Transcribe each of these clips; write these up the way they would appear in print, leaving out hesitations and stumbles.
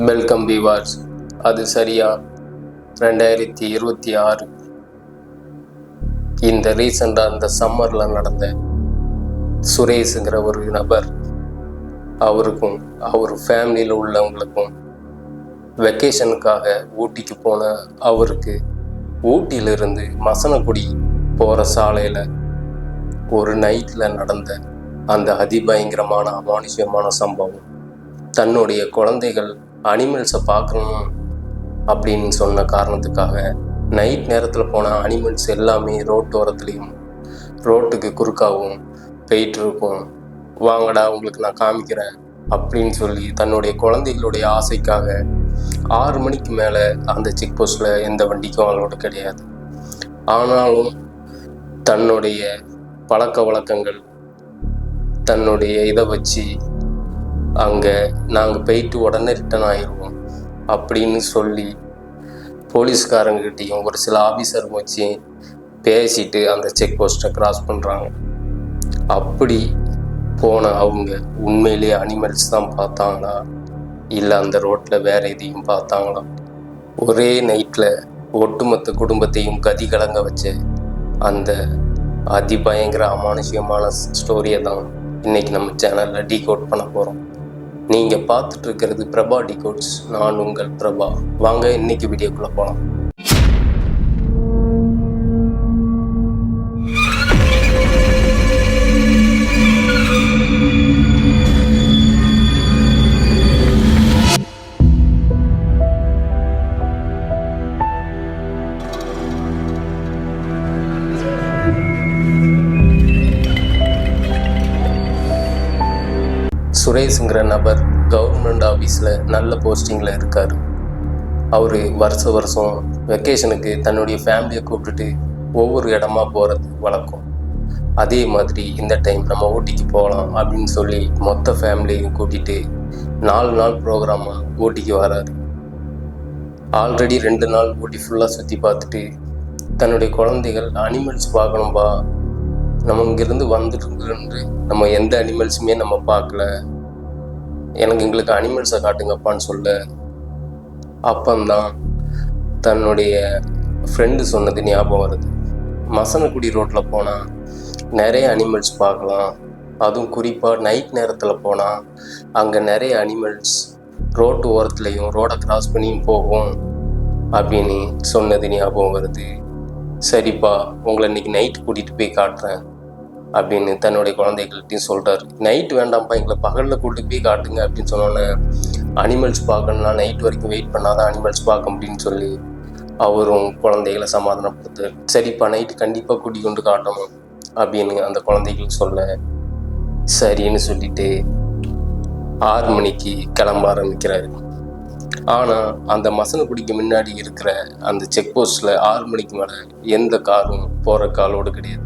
Welcome viewers. அது சரியா 2026 இந்த ரீசெண்டாக இந்த சம்மரில் நடந்த சுரேஷுங்கிற ஒரு நபர் அவருக்கும் அவர் ஃபேமிலியில் உள்ளவங்களுக்கும் வெக்கேஷனுக்காக ஊட்டிக்கு போன அவருக்கு ஊட்டியிலிருந்து மசனக்குடி போகிற சாலையில் ஒரு நைட்டில் நடந்த அந்த அதிபயங்கரமான அமானுஷ்யமான சம்பவம் தன்னுடைய குழந்தைகள் அனிமல்ஸை பார்க்கணும் அப்படின்னு சொன்ன காரணத்துக்காக நைட் நேரத்தில் போன அனிமல்ஸ் எல்லாமே ரோட்டோரத்துலேயும் ரோட்டுக்கு குறுக்காகவும் போயிட்டு இருக்கும். வாங்கடா உங்களுக்கு நான் காமிக்கிறேன் அப்படின்னு சொல்லி தன்னுடைய குழந்தைகளுடைய ஆசைக்காக 6 மணிக்கு மேலே அந்த செக் போஸ்ட்டில் எந்த வண்டிக்கும் அவங்களோட கிடையாது. ஆனாலும் தன்னுடைய பழக்க வழக்கங்கள் தன்னுடைய இதை வச்சு அங்கே நாங்கள் போயிட்டு உடனே ரிட்டர்ன் ஆயிடுவோம் அப்படின்னு சொல்லி போலீஸ்காரங்கிட்டையும் ஒரு சில ஆஃபீஸர் வச்சு பேசிட்டு அந்த செக் போஸ்ட்டை கிராஸ் பண்ணுறாங்க. அப்படி போன அவங்க உண்மையிலேயே அனிமல்ஸ் தான் பார்த்தாங்களா இல்லை அந்த ரோட்டில் வேறு எதையும் பார்த்தாங்களா? ஒரே நைட்டில் ஒட்டுமொத்த குடும்பத்தையும் கதி கலங்க வச்ச அந்த அதிபயங்கர அமானுஷ்யமான ஸ்டோரியை தான் இன்றைக்கி நம்ம சேனலில் டீகோட் பண்ண போகிறோம். நீங்கள் பார்த்துட்டு இருக்கிறது பிரபா டிகோட்ஸ். நான் உங்கள் பிரபா. வாங்க இன்னைக்கு வீடியோக்குள்ளே போகலாம். சுரேஷுங்கிற நபர் கவர்மெண்ட் ஆஃபீஸில் நல்ல போஸ்டிங்கில் இருக்கார். அவர் வருஷம் வெக்கேஷனுக்கு தன்னுடைய ஃபேமிலியை கூப்பிட்டுட்டு ஒவ்வொரு இடமா போகிறது வழக்கம். அதே மாதிரி இந்த டைம் நம்ம ஊட்டிக்கு போகலாம் அப்படின்னு சொல்லி மொத்த ஃபேமிலியையும் கூட்டிகிட்டு 4 நாள் ப்ரோக்ராமாக ஊட்டிக்கு வராரு. ஆல்ரெடி 2 நாள் ஊட்டி ஃபுல்லாக சுற்றி பார்த்துட்டு தன்னுடைய குழந்தைகள் அனிமல்ஸ் பார்க்கணும்பா, நம்ம இங்கேருந்து வந்துட்டு நம்ம எந்த அனிமல்ஸுமே நம்ம பார்க்கல, எங்களுக்கு அனிமல்ஸை காட்டுங்கப்பான்னு சொல்ல அப்பந்தான் தன்னுடைய ஃப்ரெண்டு சொன்னது ஞாபகம் வருது. மசனக்குடி ரோட்டில் போனால் நிறைய அனிமல்ஸ் பார்க்கலாம், அதுவும் குறிப்பாக நைட் நேரத்தில் போனால் அங்கே நிறைய அனிமல்ஸ் ரோட்டு ஓரத்துலேயும் ரோடை கிராஸ் பண்ணியும் போகும் அப்படின்னு சொன்னது ஞாபகம் வருது. சரிப்பா, உங்களை இன்னைக்கு நைட்டு கூட்டிகிட்டு போய் காட்டுறேன் அப்படின்னு தன்னுடைய குழந்தைகள்கிட்டையும் சொல்கிறார். நைட்டு வேண்டாம்ப்பா, எங்களை பகலில் கூட்டிட்டு போய் காட்டுங்க அப்படின்னு சொன்னோன்னே அனிமல்ஸ் பார்க்கணுன்னா நைட் வரைக்கும் வெயிட் பண்ணாதான் அனிமல்ஸ் பார்க்க முடியும்னு சொல்லி அவரும் குழந்தைகளை சமாதானப்படுத்துறார். சரிப்பா, நைட்டு கண்டிப்பாக கூட்டி கொண்டு காட்டணும் அப்படின்னு அந்த குழந்தைகள் சொல்ல சரின்னு சொல்லிட்டு 6 மணிக்கு கிளம்ப ஆரம்பிக்கிறாரு. ஆனால் அந்த மசனக்குடிக்கு முன்னாடி இருக்கிற அந்த செக் போஸ்ட்டில் 6 மணிக்கு மேலே எந்த காரும் போகிற காலோடு கிடையாது.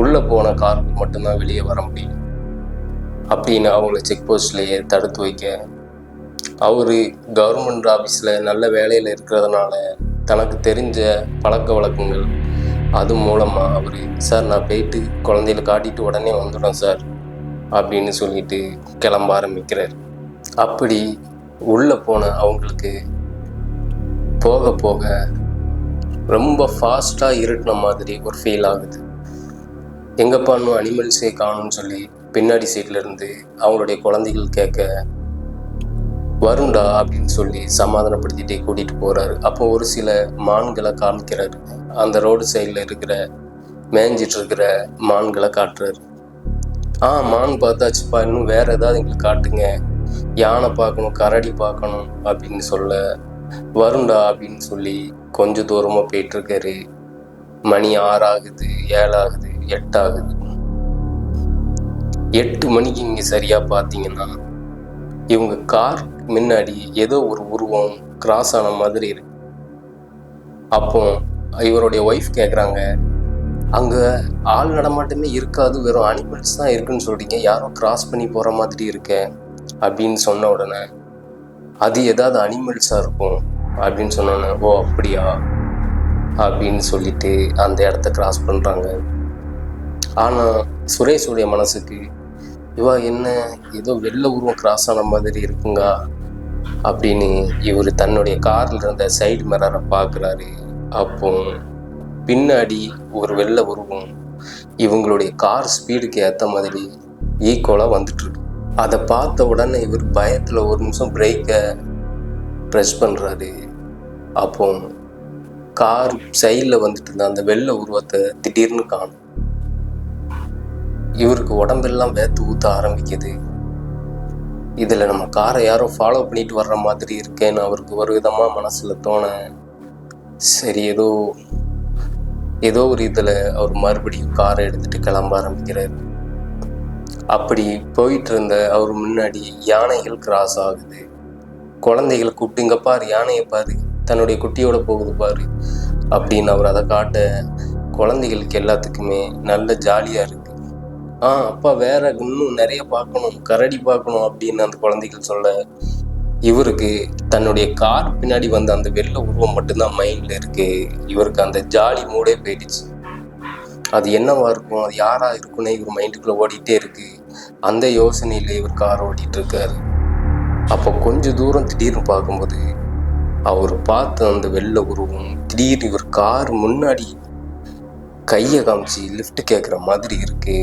உள்ளே போன காருக்கு மட்டும்தான் வெளியே வர முடியும் அப்படின்னு அவங்கள செக் போஸ்ட்லேயே தடுத்து வைக்க, அவர் கவர்மெண்ட் ஆஃபீஸில் நல்ல வேலையில் இருக்கிறதுனால தனக்கு தெரிஞ்ச பழக்க வழக்கங்கள் அது மூலமாக அவர், சார் நான் போயிட்டு குழந்தையில காட்டிட்டு உடனே வந்துடும் சார் அப்படின்னு சொல்லிட்டு கிளம்ப ஆரம்பிக்கிறார். அப்படி உள்ளே போன அவங்களுக்கு போக போக ரொம்ப ஃபாஸ்ட்டாக இருட்டின மாதிரி ஒரு ஃபீல் ஆகுது. எங்கப்பா இன்னும் அனிமல்ஸே காணும்னு சொல்லி பின்னாடி சைட்லேருந்து அவங்களுடைய குழந்தைகள் கேட்க, வருண்டா அப்படின்னு சொல்லி சமாதானப்படுத்திட்டே கூட்டிகிட்டு போகிறாரு. அப்போ ஒரு சில மான்களை காமிக்கிறாரு. அந்த ரோடு சைடில் இருக்கிற மேய்ஞ்சிட்டு இருக்கிற மான்களை காட்டுறாரு. மான் பார்த்தாச்சுப்பா, இன்னும் வேறு ஏதாவது எங்களுக்கு காட்டுங்க, யானை பார்க்கணும், கரடி பார்க்கணும் அப்படின்னு சொல்ல, வருண்டா அப்படின்னு சொல்லி கொஞ்சம் தூரமாக போயிட்டுருக்காரு. மணி 6 ஆகுது, 7 ஆகுது, 8 ஆகுது. 8 மணிக்கு இங்கே சரியாக பார்த்தீங்கன்னா இவங்க கார் முன்னாடி ஏதோ ஒரு உருவம் கிராஸ் ஆன மாதிரி இருக்கு. அப்போ இவருடைய ஒய்ஃப் கேட்குறாங்க, அங்கே ஆள் நடமாட்டமே இருக்காது, வெறும் அனிமல்ஸ் தான் இருக்குன்னு சொல்கிறீங்க, யாரோ கிராஸ் பண்ணி போகிற மாதிரி இருக்க அப்படின்னு சொன்ன உடனே அது ஏதாவது அனிமல்ஸாக இருக்கும் அப்படின்னு சொன்னோன்னே, ஓ அப்படியா அப்படின்னு சொல்லிட்டு அந்த இடத்த கிராஸ் பண்ணுறாங்க. ஆனால் சுரேஷுடைய மனசுக்கு, இவா என்ன ஏதோ வெள்ளை உருவம் கிராஸ் ஆன மாதிரி இருக்குங்க அப்படின்னு இவர் தன்னுடைய காரில் இருந்த சைடு மிரரை பார்க்குறாரு. அப்போ பின்னாடி ஒரு வெள்ளை உருவம் இவங்களுடைய கார் ஸ்பீடுக்கு ஏற்ற மாதிரி ஈக்குவலாக வந்துட்டுருக்கு. அதை பார்த்த உடனே இவர் பயத்தில் ஒரு நிமிஷம் பிரேக்கை ப்ரெஸ் பண்ணுறாரு. அப்போ கார் சைடில் வந்துட்டு இருந்த அந்த வெள்ளை உருவத்தை திடீர்னு காணும். இவருக்கு உடம்பெல்லாம் வேத்து ஊற்ற ஆரம்பிக்குது. இதில் நம்ம காரை யாரோ ஃபாலோ பண்ணிட்டு வர்ற மாதிரி இருக்கேன்னு அவருக்கு ஒரு விதமாக மனசில் தோண, சரி ஏதோ ஒரு இதில் அவர் மறுபடியும் காரை எடுத்துகிட்டு கிளம்ப ஆரம்பிக்கிறார். அப்படி போயிட்டு இருந்த அவர் முன்னாடி யானைகள் கிராஸ் ஆகுது. குழந்தைகளை கூப்பிட்டு, இங்கே பாரு, யானையை பாரு, தன்னுடைய குட்டியோட போகுது பாரு அப்படின்னு அவர் அதை காட்ட, குழந்தைகளுக்கு எல்லாத்துக்குமே நல்ல ஜாலியாக இருக்குது. அப்பா வேற இன்னும் நிறைய பார்க்கணும், கரடி பார்க்கணும் அப்படின்னு அந்த குழந்தைகள் சொல்ல, இவருக்கு தன்னுடைய கார் பின்னாடி வந்த அந்த வெள்ளை உருவம் மட்டும்தான் மைண்டில் இருக்கு. இவருக்கு அந்த ஜாலி மூடே போயிடுச்சு. அது என்னவா இருக்கும், அது யாரா இருக்குன்னு இவர் மைண்டுக்குள்ளே ஓடிட்டே இருக்கு. அந்த யோசனையில் இவர் கார் ஓட்டிகிட்டு இருக்காரு. அப்போ கொஞ்சம் தூரம் திடீர்னு பார்க்கும்போது அவர் பார்த்த அந்த வெள்ளை உருவம் திடீர்னு இவர் கார் முன்னாடி கையை காமிச்சு லிஃப்ட் கேட்குற மாதிரி இருக்கு.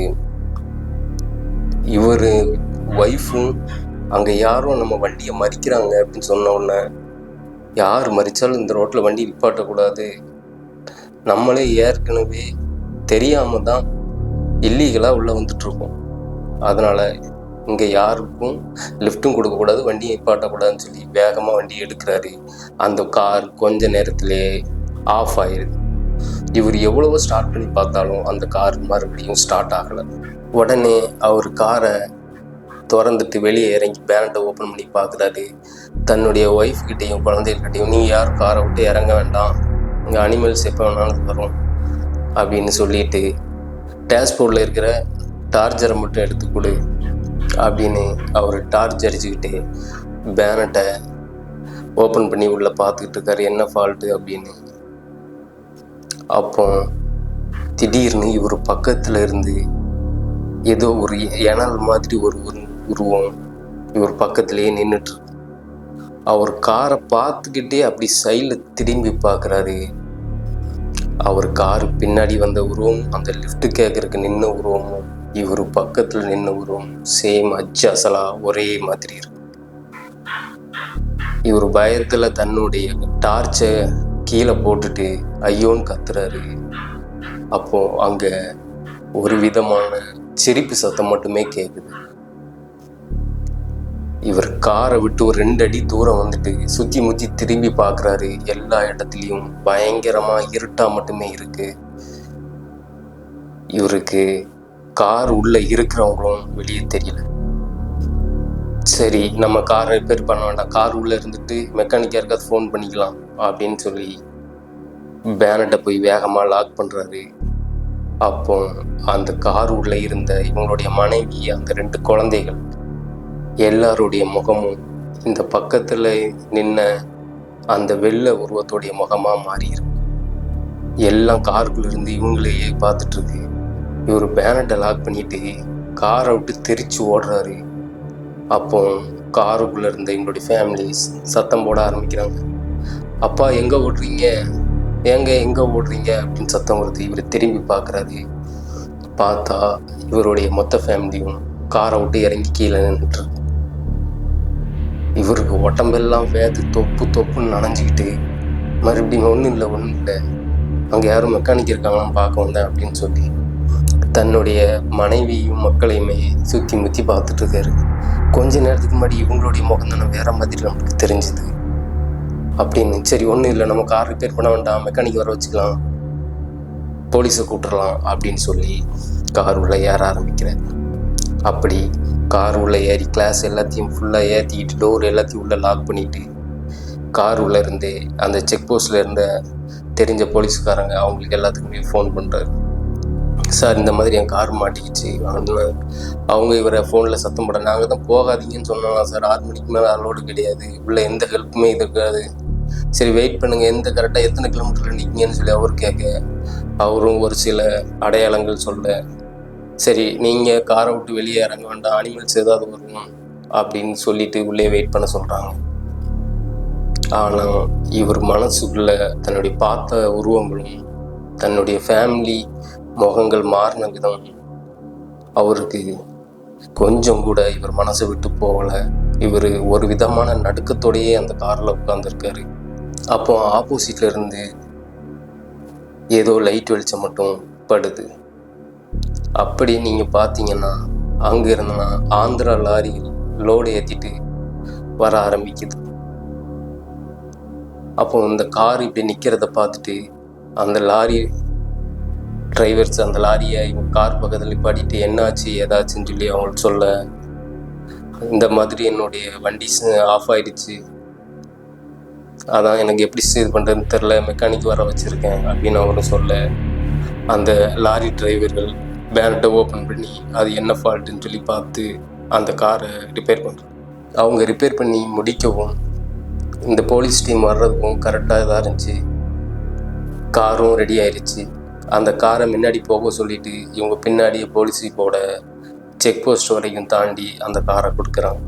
இவர் ஒய்ஃபும் அங்கே யாரும் நம்ம வண்டியை மறிக்கிறாங்க அப்படின்னு சொன்ன உடனே, யார் மறிச்சாலும் இந்த ரோட்டில் வண்டி நிப்பாட்டக்கூடாது, நம்மளே ஏற்கனவே தெரியாம தான் இல்லீகலாக உள்ளே வந்துட்டுருக்கோம், அதனால் இங்கே யாருக்கும் லிஃப்ட்டும் கொடுக்கக்கூடாது, வண்டியை நிப்பாட்டக்கூடாதுன்னு சொல்லி வேகமாக வண்டி எடுக்கிறாரு. அந்த கார் கொஞ்ச நேரத்திலே ஆஃப் ஆயிடுது. இவர் எவ்வளவோ ஸ்டார்ட் பண்ணி பார்த்தாலும் அந்த கார் மறுபடியும் ஸ்டார்ட் ஆகலை. உடனே அவர் காரை திறந்துட்டு வெளியே இறங்கி பேனட்டை ஓப்பன் பண்ணி பார்க்குறாரு. தன்னுடைய ஒய்ஃப் கிட்டையும் குழந்தைகிட்டையும், நீங்கள் யாரும் காரை விட்டு இறங்க வேண்டாம், இங்கே அனிமல்ஸ் எப்போ வேணாலும் வரும் அப்படின்னு சொல்லிட்டு, டேஷ்போர்டில் இருக்கிற டார்ச்சரை மட்டும் எடுத்து கொடு அப்படின்னு அவர் டார்ச் அடிச்சுக்கிட்டு பேனட்டை ஓப்பன் பண்ணி உள்ளே பார்த்துக்கிட்டு இருக்காரு, என்ன ஃபால்ட்டு அப்படின்னு. அப்போ திடீர்னு இவர் பக்கத்தில் இருந்து ஏதோ ஒரு இணல் மாதிரி ஒரு உருவம் இவர் பக்கத்துலேயே நின்றுட்டு, அவர் காரை பார்த்துக்கிட்டே அப்படி சைடில் திரும்பி பார்க்குறாரு. அவர் காரு பின்னாடி வந்த உருவம், அந்த லிஃப்ட் கேட்கறதுக்கு நின்ன உருவமும் இவர் பக்கத்தில் நின்ன உருவம் சேம் அச்சசலா ஒரே மாதிரி இருக்கு. இவர் பயத்தில் தன்னுடைய டார்ச்சை கீழே போட்டுட்டு ஐயோன்னு கத்துறாரு. அப்போ அங்கே ஒரு விதமான சிரிப்பு சத்தம் மட்டுமே கேட்குது. இவர் காரை விட்டு ஒரு 2 அடி தூரம் வந்துட்டு சுற்றி முற்றி திரும்பி பார்க்குறாரு. எல்லா இடத்துலையும் பயங்கரமாக இருட்டாக மட்டுமே இருக்கு. இவருக்கு கார் உள்ளே இருக்கிறவங்களும் வெளியே தெரியல. சரி, நம்ம காரை ரிப்பேர் பண்ண வேண்டாம், கார் உள்ளே இருந்துட்டு மெக்கானிக் யாருக்காவது ஃபோன் பண்ணிக்கலாம் அப்படின்னு சொல்லி பேனட்டை போய் வேகமாக லாக் பண்ணுறாரு. அப்போ அந்த கார் உள்ளே இருந்த இவங்களுடைய மனைவி, அந்த 2 குழந்தைகள் எல்லாருடைய முகமும் இந்த பக்கத்தில் நின்ன அந்த வெள்ளை உருவத்துடைய முகமாக மாறியிருக்கு. எல்லாம் காருக்குள்ள இருந்து இவங்களையே பார்த்துட்ருக்கு. இவர் பேனட்டை லாக் பண்ணிட்டு காரை விட்டு தெரிச்சு ஓடுறாரு. அப்போ காருக்குள்ளே இருந்த எங்களுடைய ஃபேமிலிஸ் சத்தம் போட ஆரம்பிக்கிறாங்க, அப்பா எங்கே ஓடுறீங்க, எங்கே ஓடுறீங்க அப்படின்னு சத்தம் வருது. இவர் திரும்பி பார்க்குறாரு. பார்த்தா இவருடைய மொத்த ஃபேமிலியும் காரை விட்டு இறங்கி கீழே நின்றுட்டு. இவருக்கு உடம்பெல்லாம் வேது தொப்புன்னு நனைஞ்சிக்கிட்டு, மறுபடியும் ஒன்றும் இல்லை, அங்கே யாரும் மெக்கானிக் இருக்காங்களான்னு பார்க்க வந்தேன் அப்படின்னு சொல்லி தன்னுடைய மனைவியும் மக்களையுமே சுற்றி முற்றி பார்த்துட்டு இருக்காரு. கொஞ்ச நேரத்துக்கு முன்னாடி இவங்களுடைய முகம் தானே வேற மாதிரி நமக்கு தெரிஞ்சுது அப்படின்னு. சரி, ஒன்றும் இல்லை, நம்ம கார் ரிப்பேர் பண்ண வேண்டாம், மெக்கானிக் வர வச்சுக்கலாம், போலீஸை கூப்பிட்றலாம் அப்படின்னு சொல்லி கார் உள்ள ஏற ஆரம்பிக்கிறேன். அப்படி கார் உள்ள ஏறி கிளாஸ் எல்லாத்தையும் ஃபுல்லாக ஏற்றிக்கிட்டு டோர் எல்லாத்தையும் உள்ளே லாக் பண்ணிவிட்டு கார் உள்ளே இருந்து அந்த செக் போஸ்ட்டில் இருந்த தெரிஞ்ச போலீஸ்காரங்க அவங்களுக்கு எல்லாத்துக்குமே ஃபோன் பண்ணுறாரு. சார், இந்த மாதிரி என் கார் மாட்டிக்கிச்சு. அவங்க இவரை ஃபோனில் சத்தம் போட, நாங்கள் தான் போகாதீங்கன்னு சொன்னோம் சார், 6 மணிக்கு மேலே அலோடு கிடையாது, உள்ள எந்த ஹெல்ப்புமே இது இருக்காது, சரி வெயிட் பண்ணுங்கள், கரெக்டாக எத்தனை கிலோமீட்டரில் நிற்கீங்கன்னு சொல்லி அவர் கேட்க, அவரும் ஒரு சில அடையாளங்கள் சொல்ல, சரி நீங்கள் காரை விட்டு வெளியே இறங்க வேண்டாம், அனிமல்ஸ் ஏதாவது வரும் அப்படின்னு சொல்லிட்டு உள்ளே வெயிட் பண்ண சொல்கிறாங்க. ஆனால் இவர் மனசுக்குள்ள தன்னுடைய பார்த்த உருவங்களும் தன்னுடைய ஃபேமிலி முகங்கள் மாறின விதம் அவருக்கு கொஞ்சம் கூட இவர் மனசை விட்டு போகலை. இவர் ஒரு விதமான நடுக்கத்தோடையே அந்த காரில் உட்காந்துருக்காரு. அப்போ ஆப்போசிட்ல இருந்து ஏதோ லைட் வெளிச்சம் மட்டும் படுது. அப்படி நீங்கள் பார்த்தீங்கன்னா அங்கே இருந்தனா ஆந்திரா லாரியில் லோடு ஏற்றிட்டு வர ஆரம்பிக்குது. அப்போ இந்த கார் இப்படி நிற்கிறத பார்த்துட்டு அந்த லாரி டிரைவர்ஸ் அந்த லாரியை இவங்க கார் பக்கத்தில் நிப்பாட்டிட்டு என்னாச்சு ஏதாச்சுன்னு சொல்லி அவங்களுக்கு சொல்ல, இந்த மாதிரி என்னுடைய வண்டி ஆஃப் ஆயிடுச்சு, அதான் எனக்கு எப்படி இது பண்ணுறதுன்னு தெரில, மெக்கானிக் வர வச்சுருக்கேன் அப்படின்னு அவரும் சொல்ல, அந்த லாரி டிரைவர்கள் பேனட்டை ஓப்பன் பண்ணி அது என்ன ஃபால்ட்டுன்னு சொல்லி பார்த்து அந்த காரை ரிப்பேர் பண்ணுறாங்க. அவங்க ரிப்பேர் பண்ணி முடிக்கவும் இந்த போலீஸ் டீம் வர்றதுக்கும் கரெக்டாக இதாக இருந்துச்சு. காரும் ரெடி ஆயிடுச்சு. அந்த காரை முன்னாடி போக சொல்லிட்டு இவங்க பின்னாடியே போலீஸ் ஜீப்போட செக் போஸ்ட் வரைக்கும் தாண்டி அந்த காரை கொடுக்குறாங்க.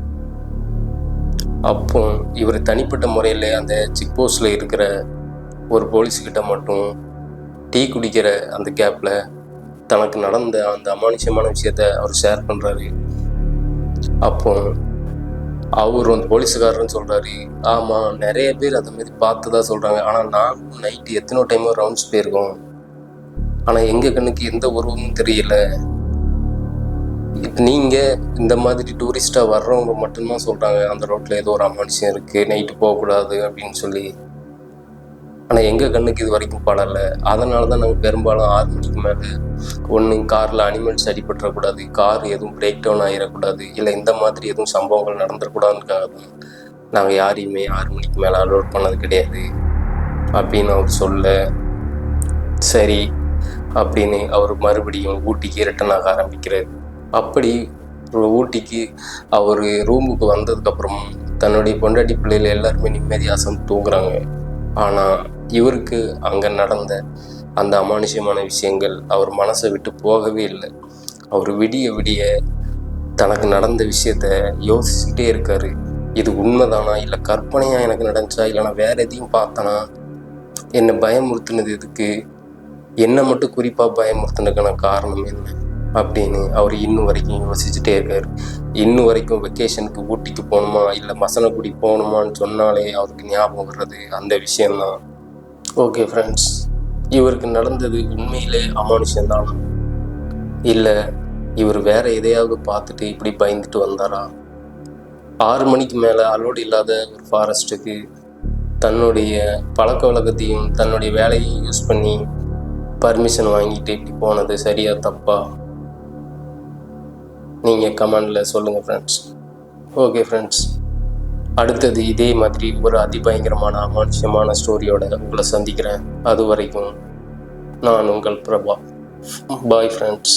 அப்போ இவர் தனிப்பட்ட முறையில் அந்த செக் போஸ்டில் இருக்கிற ஒரு போலீஸ்கிட்ட மட்டும் டீ குடிக்கிற அந்த கேப்பில் தனக்கு நடந்த அந்த அமானுஷ்யமான விஷயத்த அவர் ஷேர் பண்ணுறாரு. அப்போ அவர் அந்த போலீஸுக்காரன்னு சொல்கிறாரு, ஆமாம் நிறைய பேர் அந்த மாதிரி பார்த்து தான் சொல்கிறாங்க, ஆனால் நான் நைட்டு எத்தனோ டைமோ ரவுண்ட்ஸ் போயிருக்கோம், ஆனால் எங்கள் கண்ணுக்கு எந்த உருவமும் தெரியல. நீங்கள் இந்த மாதிரி டூரிஸ்டாக வர்றவங்க மட்டும்தான் சொல்கிறாங்க அந்த ரோட்டில் ஏதோ ஒரு அமானுஷ்யம் இருக்குது, நைட்டு போகக்கூடாது அப்படின்னு சொல்லி. ஆனால் எங்கள் கண்ணுக்கு இது வரைக்கும் படலை. அதனால தான் நாங்கள் பெரும்பாலும் 6 மணிக்கு மேலே ஒன்று காரில் அனிமல்ஸ் அடிபட்டுறக்கூடாது, கார் எதுவும் பிரேக் டவுன் ஆகிடக்கூடாது, இல்லை இந்த மாதிரி எதுவும் சம்பவங்கள் நடந்துடக்கூடாதுக்காக தான் நாங்கள் யாரையுமே 6 மணிக்கு மேலே அலோட் பண்ணது கிடையாது அப்படின்னு அவர் சொல்ல, சரி அப்படின்னு அவர் மறுபடியும் ஊட்டிக்கு ரிட்டன் ஆக ஆரம்பிக்கிறார். அப்படி ஊட்டிக்கு அவர் ரூமுக்கு வந்ததுக்கப்புறம் தன்னுடைய பொண்டாட்டி பிள்ளைகள் எல்லாருமே நிம்மதியாக அசந்து தூங்குறாங்க. ஆனால் இவருக்கு அங்கே நடந்த அந்த அமானுஷ்யமான விஷயங்கள் அவர் மனசை விட்டு போகவே இல்லை. அவர் விடிய விடிய தனக்கு நடந்த விஷயத்த யோசிச்சுக்கிட்டே இருக்காரு. இது உண்மைதானா, இல்லை கற்பனையாக எனக்கு நடந்துச்சா, இல்லை நான் வேறு எதையும் பார்த்தனா, என்னை பயமுறுத்துனது எதுக்கு, என்னை மட்டும் குறிப்பாக பயமுறுத்துனதுக்கான காரணம் என்ன அப்படின்னு அவர் இன்னும் வரைக்கும் யோசிச்சுட்டே இருக்கார். இன்னும் வரைக்கும் வெக்கேஷனுக்கு ஊட்டிக்கு போகணுமா இல்லை மசனக்குடி போகணுமான்னு சொன்னாலே அவருக்கு ஞாபகம் வர்றது அந்த விஷயந்தான். ஓகே ஃப்ரெண்ட்ஸ், இவருக்கு நடந்தது உண்மையிலே அமானுஷம்தானா, இல்லை இவர் வேற எதையாவது பார்த்துட்டு இப்படி பயந்துட்டு வந்தாரா? 6 மணிக்கு மேலே அலோடு இல்லாத ஒரு ஃபாரஸ்ட்டுக்கு தன்னுடைய பழக்க வழக்கத்தையும் தன்னுடைய வேலையையும் யூஸ் பண்ணி பர்மிஷன் வாங்கிட்டு இப்படி போனது சரியா தப்பா? நீங்கள் கமெண்டில் சொல்லுங்கள் ஃப்ரெண்ட்ஸ். ஓகே ஃப்ரெண்ட்ஸ், அடுத்தது இதே மாதிரி ஒரு அதிபயங்கரமான அமானுஷ்யமான ஸ்டோரியோட உங்களை சந்திக்கிறேன். அது வரைக்கும் நான் உங்கள் பிரபா. Bye friends.